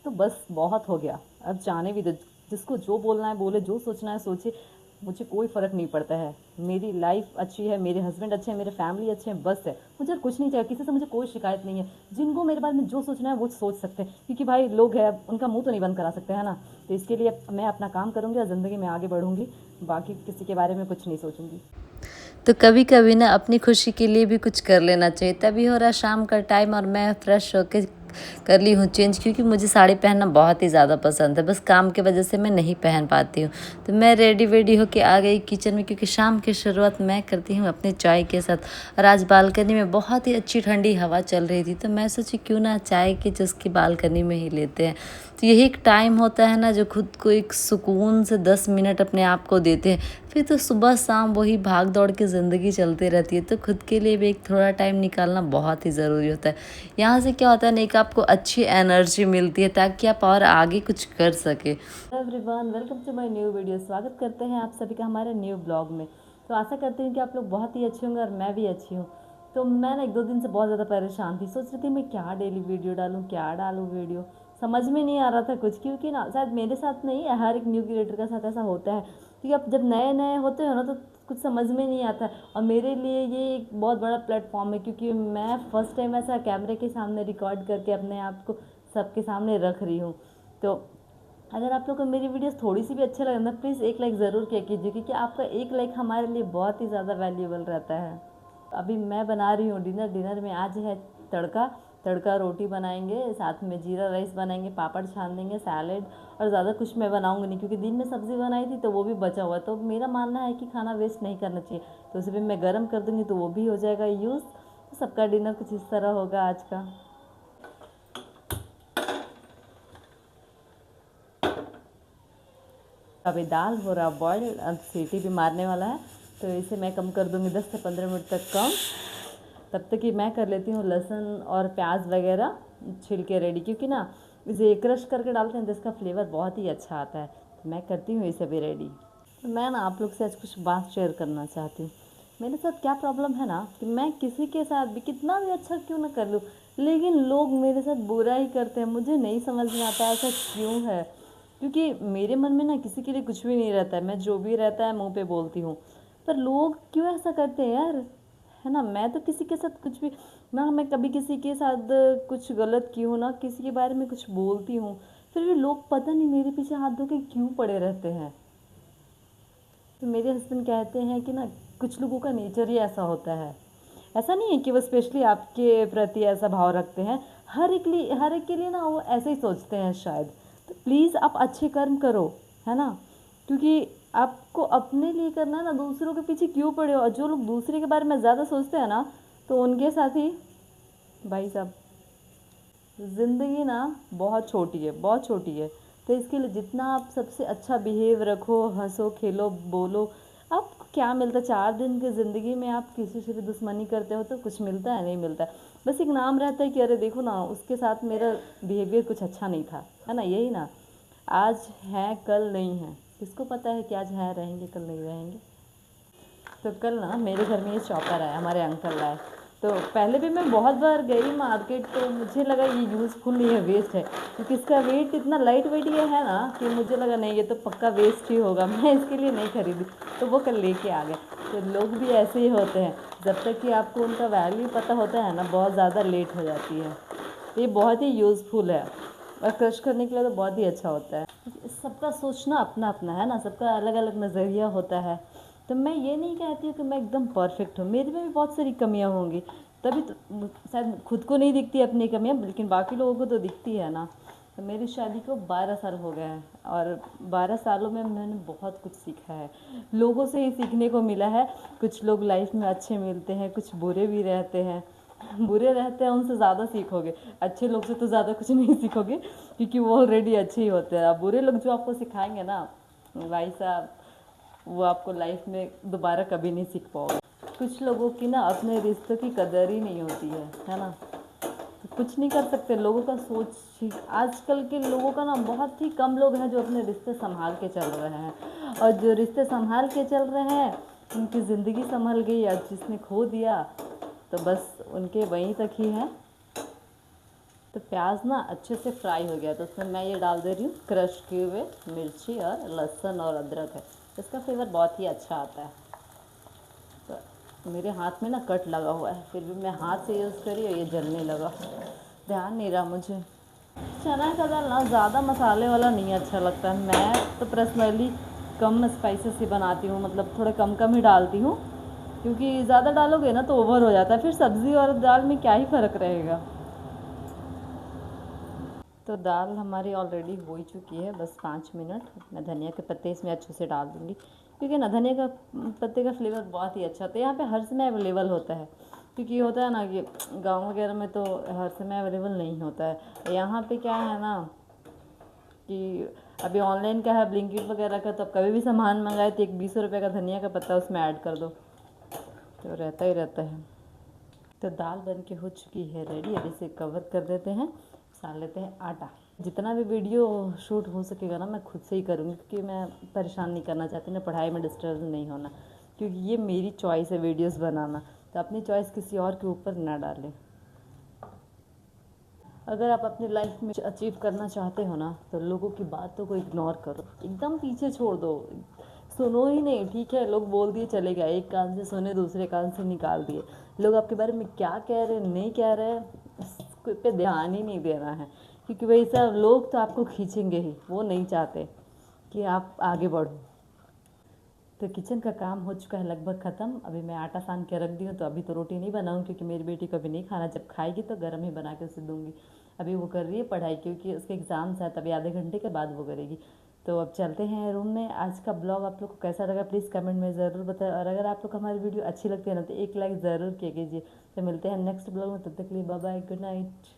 तो बस बहुत हो गया, अब जाने भी दो, जिसको जो बोलना है बोले, जो सोचना है सोचे, मुझे कोई फ़र्क नहीं पड़ता है। मेरी लाइफ अच्छी है, मेरे हस्बैंड अच्छे हैं, मेरे फैमिली अच्छे हैं, बस है, मुझे और कुछ नहीं चाहिए, किसी से मुझे कोई शिकायत नहीं है। जिनको मेरे बारे में जो सोचना है वो सोच सकते हैं, क्योंकि भाई लोग हैं, उनका मुंह तो नहीं बंद करा सकते हैं ना। तो इसके लिए मैं अपना काम करूँगी और ज़िंदगी में आगे बढ़ूँगी, बाकी किसी के बारे में कुछ नहीं सोचूंगी। तो कभी कभी ना अपनी खुशी के लिए भी कुछ कर लेना चाहिए। तभी हो रहा शाम का टाइम और मैं फ्रेश होके कर ली हूँ चेंज, क्योंकि मुझे साड़ी पहनना बहुत ही ज़्यादा पसंद है, बस काम की वजह से मैं नहीं पहन पाती हूँ। तो मैं रेडी वेडी होके आ गई किचन में, क्योंकि शाम की शुरुआत मैं करती हूँ अपने चाय के साथ। और आज बालकनी में बहुत ही अच्छी ठंडी हवा चल रही थी, तो मैं सोची क्यों ना चाय की चुस्की बालकनी में ही लेते हैं। तो यही एक टाइम होता है ना जो खुद को एक सुकून से 10 मिनट अपने आप को देते हैं। फिर तो सुबह शाम वही भाग दौड़ की ज़िंदगी चलती रहती है, तो खुद के लिए भी एक थोड़ा टाइम निकालना बहुत ही ज़रूरी होता है। यहाँ से क्या होता है ना, एक आपको अच्छी एनर्जी मिलती है ताकि आप और आगे कुछ कर सके। Everyone, welcome to my new video. स्वागत करते हैं आप सभी का हमारे न्यू ब्लॉग में। तो आशा करती हूँ कि आप लोग बहुत ही अच्छे होंगे और मैं भी अच्छी हूँ। तो मैं ना 1-2 दिन से बहुत ज़्यादा परेशान थी, सोच रही थी मैं क्या डेली वीडियो डालूँ, क्या डालूँ वीडियो, समझ में नहीं आ रहा था कुछ, क्योंकि ना शायद मेरे साथ नहीं, हर एक न्यू क्रिएटर के साथ ऐसा होता है। क्योंकि अब जब नए नए होते हो ना तो कुछ समझ में नहीं आता है। और मेरे लिए ये एक बहुत बड़ा प्लेटफॉर्म है, क्योंकि मैं फ़र्स्ट टाइम ऐसा कैमरे के सामने रिकॉर्ड करके अपने आप को सबके सामने रख रही हूँ। तो अगर आप लोग को मेरी वीडियोस थोड़ी सी भी अच्छे लगे ना, प्लीज़ एक लाइक ज़रूर किया कीजिए, क्योंकि आपका एक लाइक हमारे लिए बहुत ही ज़्यादा वैल्यूएबल रहता है। अभी मैं बना रही हूँ डिनर। डिनर में आज है तड़का। तड़का रोटी बनाएंगे, साथ में जीरा राइस बनाएंगे, पापड़ छान देंगे, सैलेड। और ज़्यादा कुछ मैं बनाऊँगी नहीं, क्योंकि दिन में सब्ज़ी बनाई थी तो वो भी बचा हुआ है। तो मेरा मानना है कि खाना वेस्ट नहीं करना चाहिए, तो उसे भी मैं गर्म कर दूँगी तो वो भी हो जाएगा यूज़। तो सबका डिनर कुछ इस तरह होगा आज का। अभी दाल हो रहा बॉयल, अब सीटी भी मारने वाला है, तो इसे मैं कम कर दूँगी 10 से 15 मिनट तक कम। तब तक कि मैं कर लेती हूँ लहसुन और प्याज वगैरह छिलके रेडी, क्योंकि ना इसे क्रश करके डालते हैं तो इसका फ्लेवर बहुत ही अच्छा आता है। तो मैं करती हूँ इसे भी रेडी। तो मैं ना आप लोग से आज कुछ बात शेयर करना चाहती हूँ। मेरे साथ क्या प्रॉब्लम है ना, कि मैं किसी के साथ भी कितना भी अच्छा क्यों ना कर लूँ, लेकिन लोग मेरे साथ बुरा ही करते हैं। मुझे नहीं समझ में आता ऐसा क्यों है, क्योंकि मेरे मन में ना किसी के लिए कुछ भी नहीं रहता है, मैं जो भी रहता है मुंह पे बोलती हूँ। पर लोग क्यों ऐसा करते हैं यार, है ना। मैं तो किसी के साथ कुछ भी ना, मैं कभी किसी के साथ कुछ गलत की हूँ ना, किसी के बारे में कुछ बोलती हूँ, फिर भी लोग पता नहीं मेरे पीछे हाथ धो के क्यों पड़े रहते हैं। तो मेरे हस्बैंड कहते हैं कि ना कुछ लोगों का नेचर ही ऐसा होता है। ऐसा नहीं है कि वो स्पेशली आपके प्रति ऐसा भाव रखते हैं, हर एक के लिए ना वो ऐसे ही सोचते हैं शायद। तो प्लीज़ आप अच्छे कर्म करो, है ना, क्योंकि आपको अपने लिए करना है ना, दूसरों के पीछे क्यों पड़े हो। और जो लोग दूसरे के बारे में ज़्यादा सोचते हैं ना, तो उनके साथ ही भाई साहब, ज़िंदगी ना बहुत छोटी है, बहुत छोटी है। तो इसके लिए जितना आप सबसे अच्छा बिहेव रखो, हंसो खेलो बोलो, आपको क्या मिलता है 4 दिन की ज़िंदगी में। आप किसी से भी दुश्मनी करते हो तो कुछ मिलता है, नहीं मिलता है। बस एक नाम रहता है कि अरे देखो ना उसके साथ मेरा बिहेवियर कुछ अच्छा नहीं था, है ना, यही ना। आज है कल नहीं है, किसको पता है कि आज है रहेंगे कल नहीं रहेंगे। तो कल ना मेरे घर में ये शॉपर आया, हमारे अंकल आए। तो पहले भी मैं बहुत बार गई मार्केट, तो मुझे लगा ये यूज़फुल नहीं है, वेस्ट है, क्योंकि इसका वेट इतना लाइट वेट ये है ना, कि मुझे लगा नहीं ये तो पक्का वेस्ट ही होगा, मैं इसके लिए नहीं खरीदी। तो वो कल लेके आ गए। तो लोग भी ऐसे ही होते हैं, जब तक कि आपको उनका वैल्यू पता होता है ना, बहुत ज़्यादा लेट हो जाती है। ये बहुत ही यूज़फुल है, और क्रश करने के लिए तो बहुत ही अच्छा होता है। सबका सोचना अपना अपना है ना, सबका अलग अलग नज़रिया होता है। तो मैं ये नहीं कहती हूँ कि मैं एकदम परफेक्ट हूँ, मेरे में भी बहुत सारी कमियाँ होंगी, तभी तो शायद खुद को नहीं दिखती अपनी कमियाँ, लेकिन बाकी लोगों को तो दिखती है ना। तो मेरी शादी को 12 साल हो गए हैं, और 12 सालों में मैंने बहुत कुछ सीखा है, लोगों से ही सीखने को मिला है। कुछ लोग लाइफ में अच्छे मिलते हैं, कुछ बुरे भी रहते हैं। बुरे रहते हैं उनसे ज़्यादा सीखोगे, अच्छे लोग से तो ज़्यादा कुछ नहीं सीखोगे, क्योंकि वो ऑलरेडी अच्छे ही होते हैं। अब बुरे लोग जो आपको सिखाएंगे ना भाई साहब, वो आपको लाइफ में दोबारा कभी नहीं सीख पाओगे। कुछ लोगों की ना अपने रिश्तों की कदर ही नहीं होती है ना। तो कुछ नहीं कर सकते, लोगों का सोच ही, आजकल के लोगों का ना बहुत ही कम लोग हैं जो अपने रिश्ते संभाल के चल रहे हैं। और जो रिश्ते संभाल के चल रहे हैं उनकी ज़िंदगी संभल गई, और जिसने खो दिया तो बस उनके वहीं तक ही हैं। तो प्याज ना अच्छे से फ्राई हो गया, तो उसमें मैं ये डाल दे रही हूँ क्रश किए हुए मिर्ची और लहसुन और अदरक है। इसका फ्लेवर बहुत ही अच्छा आता है। तो मेरे हाथ में ना कट लगा हुआ है, फिर भी मैं हाथ से यूज़ करी और ये जलने लगा, ध्यान नहीं रहा मुझे। चना का दाल ना ज़्यादा मसाले वाला नहीं अच्छा लगता है। मैं तो पर्सनली कम स्पाइसेस ही बनाती हूँ, मतलब थोड़े कम कम ही डालती हूँ, क्योंकि ज़्यादा डालोगे ना तो ओवर हो जाता है, फिर सब्ज़ी और दाल में क्या ही फ़र्क रहेगा। तो दाल हमारी ऑलरेडी हो ही चुकी है, बस 5 मिनट। मैं धनिया के पत्ते इसमें अच्छे से डाल दूँगी, क्योंकि ना धनिया का पत्ते का फ्लेवर बहुत ही अच्छा होता है। यहाँ पे हर समय अवेलेबल होता है, क्योंकि होता है ना कि गांव वगैरह में तो हर समय अवेलेबल नहीं होता है। यहाँ पे क्या है ना कि अभी ऑनलाइन का है, ब्लिंकिट वगैरह का, तो अब कभी भी सामान मंगाए तो एक 20 रुपये का धनिया का पत्ता उसमें ऐड कर दो, तो रहता ही रहता है। तो दाल बन के हो चुकी है रेडी। अब इसे कवर कर देते हैं, सान लेते हैं आटा। जितना भी वीडियो शूट हो सकेगा ना मैं खुद से ही करूँगी, क्योंकि मैं परेशान नहीं करना चाहती ना, पढ़ाई में डिस्टर्ब नहीं होना, क्योंकि ये मेरी चॉइस है वीडियोस बनाना, तो अपनी चॉइस किसी और के ऊपर ना डालें। अगर आप अपनी लाइफ में अचीव करना चाहते हो ना, तो लोगों की बातों को इग्नोर करो, एकदम पीछे छोड़ दो, सुनो ही नहीं। ठीक है, लोग बोल दिए चले गए, एक कान से सुने दूसरे कान से निकाल दिए। लोग आपके बारे में क्या कह रहे नहीं कह रहे इस पे ध्यान ही नहीं देना है, क्योंकि वही सब लोग तो आपको खींचेंगे ही, वो नहीं चाहते कि आप आगे बढ़ो। तो किचन का काम हो चुका है लगभग ख़त्म। अभी मैं आटा सान के रख दी हूँ, तो अभी तो रोटी नहीं बनाऊँ, क्योंकि मेरी बेटी को अभी नहीं खाना, जब खाएगी तो गर्म ही बना के उसे दूँगी। अभी वो कर रही है पढ़ाई, क्योंकि उसके एग्ज़ाम्स है, तभी आधे घंटे के बाद वो करेगी। तो अब चलते हैं रूम में। आज का ब्लॉग आप लोग को कैसा लगा प्लीज़ कमेंट में ज़रूर बताएं, और अगर आप लोग को हमारी वीडियो अच्छी लगती है ना तो एक लाइक ज़रूर किया कीजिए। तो मिलते हैं नेक्स्ट ब्लॉग में, तब तक के लिए बाय बाय, गुड नाइट।